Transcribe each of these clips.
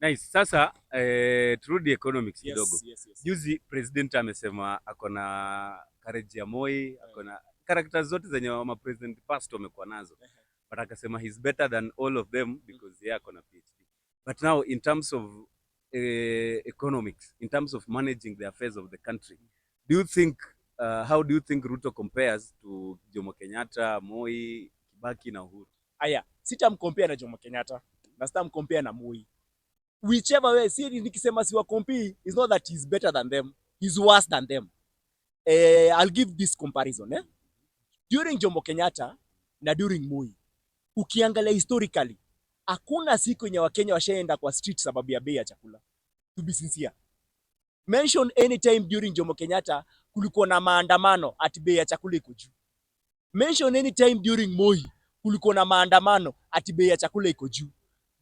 Nice. Sasa turudi economics kidogo. Yes. Juzi president amesema akona courage ya Moi, akona characters zote zenye ma president past wamekuwa nazo. But akasema he's better than all of them because yeye akona PhD. But now in terms of economics, in terms of managing the affairs of the country, do you think how do you think Ruto compares to Jomo Kenyatta, Moi, Kibaki na Uhuru? Aya, sitamcompare na Jomo Kenyatta na sitamcompare na Moi. Whichever way, see, nikisema siwa compare, is not that he's better than them, he's worse than them. I'll give this comparison. During Jomo Kenyatta na during Moi, ukiangalia historically, hakuna siku yenye Wakenya washaenda kwa street sababu ya bei ya chakula. To be sincere. Mention any time during Jomo Kenyatta kulikuwa na maandamano ati bei ya chakula iko juu. Mention any time during Moi kulikuwa na maandamano ati bei ya chakula iko juu.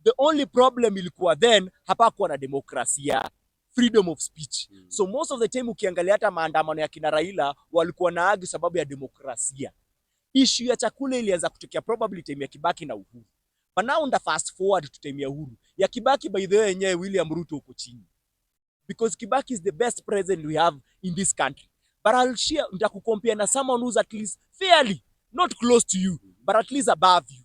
The only problem ilikuwa then hapakuwa na demokrasia, freedom of speech. So most of the time ukiangalia hata maandamano ya kina Raila walikuwa na agi sababu ya demokrasia. Issue ya chakula ilianza kutokea probably time ya Kibaki na Uhuru. But now nda fast forward to time ya Uhuru. Ya Kibaki by the way yenyewe William Ruto uko chini. Because Kibaki is the best president we have in this country. But I'll share, nitakucompare na someone who's at least fairly, not close to you, but at least above you.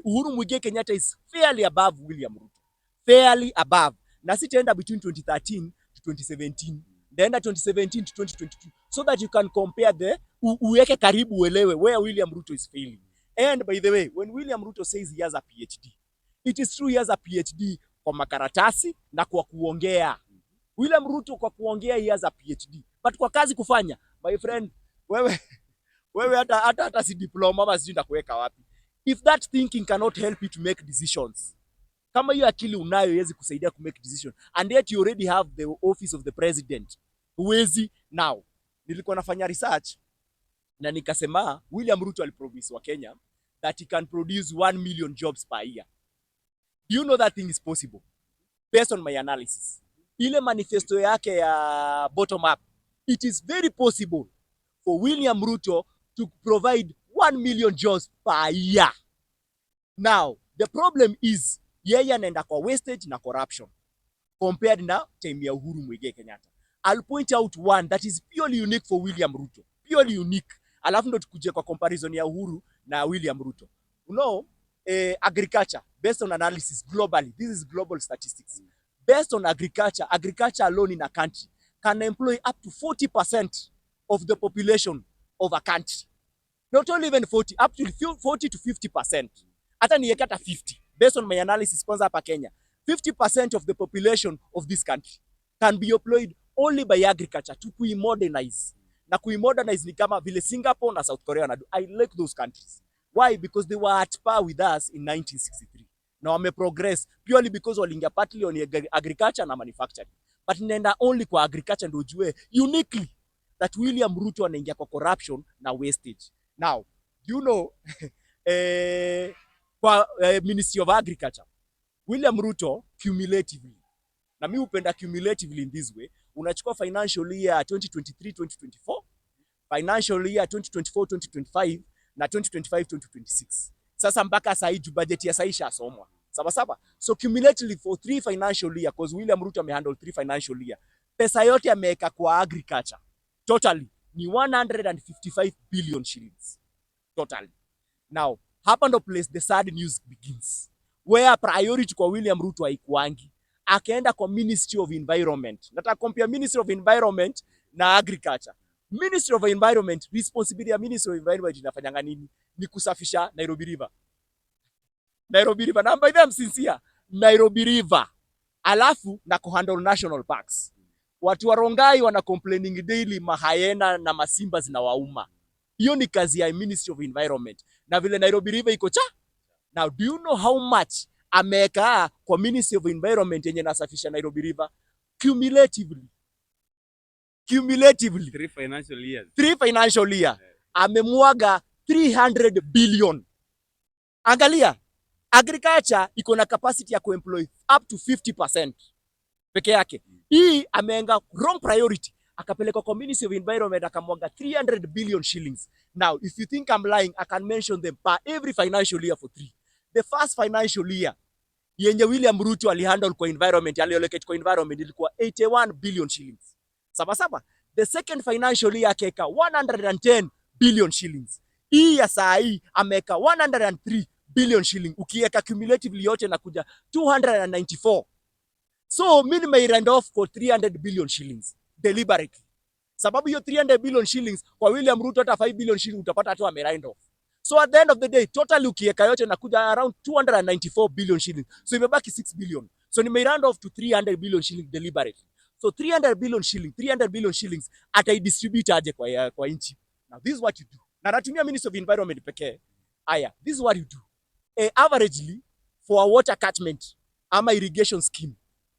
Uhuru Muigai Kenyatta is fairly above William Ruto. Fairly above. Na sitaenda between 2013 to 2017. Naenda 2017 to 2022. So that you can compare the, uweke karibu uelewe where William Ruto is failing. And by the way, when William Ruto says he has a PhD, it is true he has a PhD kwa makaratasi na kwa kuongea. William Ruto kwa kuongea he has a PhD. But kwa kazi kufanya, my friend, wewe hata si diploma ama sijui ndakuweka wapi. If that thinking cannot help you to make decisions, kama hiyo akili unayo iwezi kusaidia ku make decision, and yet you already have the office of the president, huwezi. Now, nilikuwa nafanya research na nikasema William Ruto alipromise wa Kenya that he can produce 1 million jobs per year. Do you know that thing is possible? Based on my analysis. Ile manifesto yake ya bottom up, it is very possible for William Ruto to provide 1 million jobs per year. Now, the problem is yeye anaenda kwa wastage na corruption compared na time ya Uhuru Muigai Kenyatta. I'll point out one that is purely unique for William Ruto. Purely unique. Alafu ndo tukuje kwa comparison ya Uhuru na William Ruto. You know, agriculture, based on analysis globally, this is global statistics. Based on agriculture alone in a country can employ up to 40% of the population of a country. Not only even 40, up to 40 to 50%. Hata niweke hata 50. Based on my analysis kwanza hapa Kenya, 50% of the population of this country can be employed only by agriculture to kuimodernize. Na kuimodernize ni kama vile Singapore na South Korea wanadu. I like those countries. Why? Because they were at par with us in 1963. Na wame progress purely because waliingia partly on agriculture na manufacturing. But nenda only kwa agriculture ndio ujue uniquely that William Ruto anaingia kwa corruption na wastage. Now, you know, kwa Ministry of Agriculture, William Ruto cumulatively, na mimi upenda cumulatively in this way, unachukua financial year 2023-2024, financial year 2024-2025 na 2025-2026. Sasa mpaka sasa hii budget ya sasa ishasomwa. Sawa. So cumulatively for 3 financial year, because William Ruto amehandle 3 financial year, pesa yote ameweka kwa agriculture totally ni 155 billion shillings totally. Now, hapa ndo place the sad news begins, where priority kwa William Ruto haikuangi, akaenda kwa Ministry of Environment. Nataka compare Ministry of Environment na agriculture. Ministry of Environment, responsibility ya Ministry of Environment inafanyanga nini? Ni kusafisha Nairobi River. Nairobi River, na by them sincere, Nairobi River. Alafu na kuhandle national parks. Watu wa Rongai wana complaining daily mahayena na masimba zinawauma. Hiyo ni kazi ya Ministry of Environment. Na vile Nairobi River iko cha. Now, do you know how much ameweka kwa Ministry of Environment yenye nasafisha Nairobi River? Cumulatively. 3 financial years. 3 financial year. Amemwaga 300 billion. Angalia, agriculture iko na capacity ya kuemploy up to 50% peke yake. Hii ameenga wrong priority. Akapeleka kwa Ministry of Environment akamwaga 300 billion shillings. Now, if you think I'm lying, I can mention them per every financial year for 3. The first financial year yenye William Ruto alihandle kwa environment, aliallocate kwa environment ilikuwa 81 billion shillings. Sawa. The second financial year akaweka 110 billion shillings. Hii ya saa hii ameweka 103 billion shilling. Ukiweka cumulatively yote na kuja 294. So mimi nimeirend off kwa 300 billion shillings deliberately. Sababu hiyo 300 billion shillings kwa William Ruto hata 5 billion shillings utapata tu amerind off. So at the end of the day, totally ukiweka yote na kuja around 294 billion shillings. So imebaki 6 billion. So nimeirand off to 300 billion shillings deliberately. So 300 billion shillings ataidistribute aje kwa nchi. Now this is what you do. Na natumia Ministry of Environment pekee. Aya, this is what you do. Averagely for a water catchment ama irrigation scheme,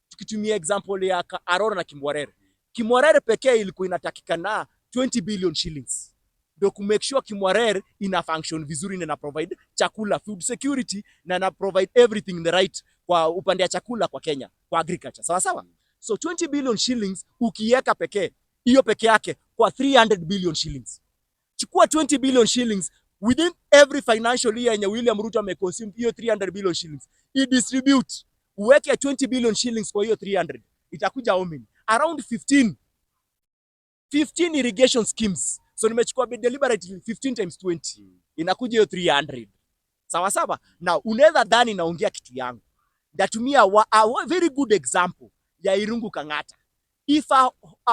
tukitumia example ya Arora na Kimwarere. Kimwarere pekee ilikuwa inatakikana 20 billion shillings. Ndio ku make sure Kimwarere ina function vizuri na provide chakula, food security na provide everything in the right kwa upande ya chakula kwa Kenya, kwa agriculture. Sawa. So 20 billion shillings ukiweka pekee, hiyo pekee yake kwa 300 billion shillings. Chukua 20 billion shillings within every financial year yenye William Ruto ameconsume hiyo 300 billion shillings. I distribute, uweke 20 billion shillings kwa hiyo 300. Itakuja how many? Around 15 irrigation schemes. So nimechukua deliberately 15 times 20. Inakuja hiyo 300. Sawa. Now unaweza dhani naongea kitu yangu. Ndatumia a very good example ya Irungu Kang'ata. If a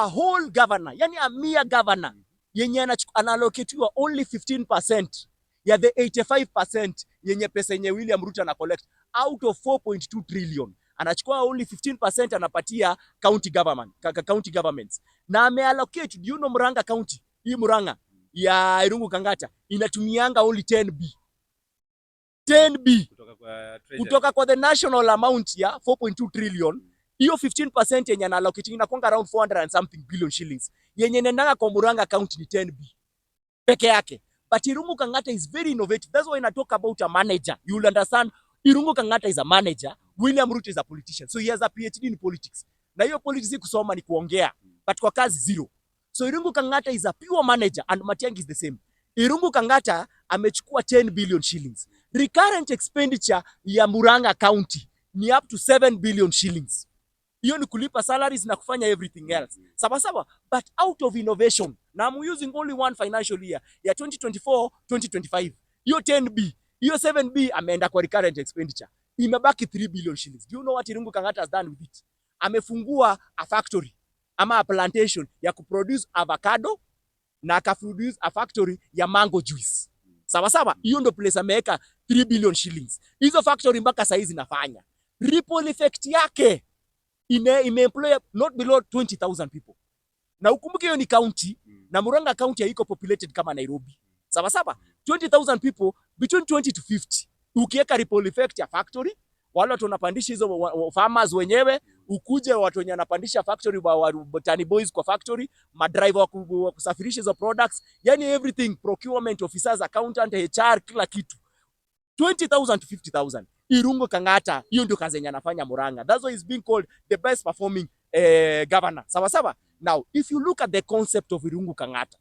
whole governor, yani a mere governor, yenye analoketiwa only 15% ya the 85% yenye pesa yenye William Ruto ana collect out of 4.2 trillion, anachukua only 15% anapatia county governments. Na ameallocate, do you know Murang'a county, hii Murang'a ya Irungu Kang'ata inatumianga only 10B kutoka kwa the national amount ya 4.2 trillion. Hiyo 15% yenye anallocating inakuanga around 400 and something billion shillings. Yenye nendanga kwa Murang'a county ni 10B peke yake. But Irungu Kang'ata is very innovative. That's why I talk about a manager. You will understand Irungu Kang'ata is a manager, William Ruto is a politician. So he has a PhD in politics. Na hiyo politics kusoma ni kuongea, but kwa kazi zero. So Irungu Kang'ata is a pure manager and Matiang'i is the same. Irungu Kang'ata amechukua 10 billion shillings. Recurrent expenditure ya Murang'a county ni up to 7 billion shillings. Hiyo ni kulipa salaries na kufanya everything else. Sawa. But out of innovation, na I'm using only one financial year ya 2024-2025. Hiyo 10B, hiyo 7B ameenda kwa recurrent expenditure. Imebaki 3 billion shillings. Do you know what Irungu Kang'ata has done with it? Amefungua a factory ama a plantation ya kuproduce avocado na akaproduce a factory ya mango juice. Sawa. Hiyo ndo place ameweka 3 billion shillings. Hizo factory mpaka saizi zinafanya. Ripple effect yake imeemploy not below 20,000 people. Na ukumbuke hiyo ni county, na Murang'a county haiko populated kama Nairobi. Sawa. 20,000 people between 20 to 50. Ukiweka ripple effect ya factory, wale watu wanapandisha hizo farmers wenyewe, ukuje watu wenye wanapandisha factory wa tani boys kwa factory, madriver wa kusafirisha hizo products, yani everything, procurement officers, accountant, HR, kila kitu. 20,000 to 50,000. Irungu Kang'ata, hiyo ndio kazi yenye anafanya Murang'a. That's why he's being called the best performing governor. Sawa. Now, if you look at the concept of Irungu Kang'ata,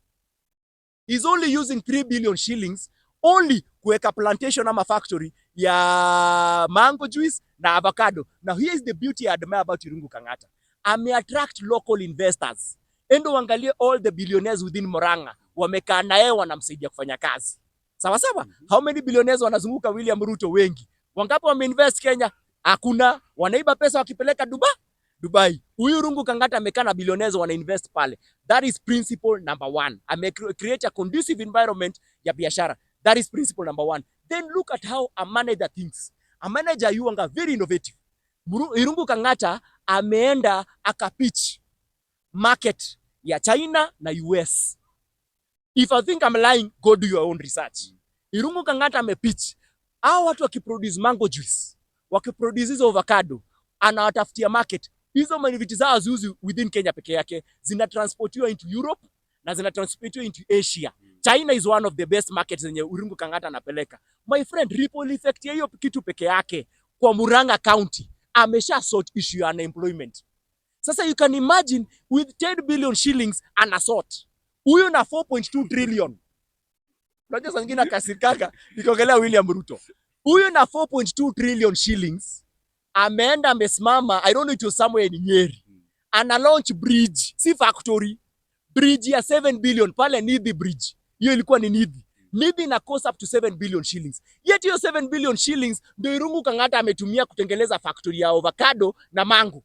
he's only using 3 billion shillings only kuweka plantation ama factory ya mango juice na avocado. Now, here is the beauty I admire about Irungu Kang'ata. Attract local investors. Endo uangalie all the billionaires within Murang'a wamekaa naye wanamsaidia kufanya kazi. Sawa. How many billionaires wanazunguka William Ruto? Wengi. Wangapi wameinvest Kenya? Hakuna. Wanaiba pesa wakipeleka Dubai. Huyu Irungu Kang'ata amekaa na billionaires wanainvest pale. That is principle number 1. Create a conducive environment ya biashara. That is principle number 1. Then look at how a manager thinks. A manager yuanga very innovative. Irungu Kang'ata ameenda akapitch market ya China na US. If I think I'm lying, go do your own research. Irungu Kang'ata amepitch hao watu wakiproduce mango juice, wakiproduce hizo avocado, anawatafutia market. Hizo maniviti zao ziuzi within Kenya peke yake, zinatransportiwa into Europe na zinatransportiwa into Asia. China is one of the best markets zenye Irungu Kang'ata anapeleka. My friend, ripple effect ya hiyo kitu peke yake kwa Murang'a County amesha sort issue ya unemployment. Sasa you can imagine with 10 billion shillings ana sort. Huyu na 4.2 trillion. Unajua sangine akasirikaka nikiongelea William Ruto. Huyu na 4.2 trillion shillings ameenda amesimama, I don't know, it was somewhere in Nyeri, ana launch bridge, si factory, bridge ya 7 billion pale Nithi bridge. Hiyo ilikuwa ni Nithi. Nithi na cost up to 7 billion shillings. Yet hiyo 7 billion shillings ndio Irungu Kang'ata ametumia kutengeleza factory ya avocado na mango.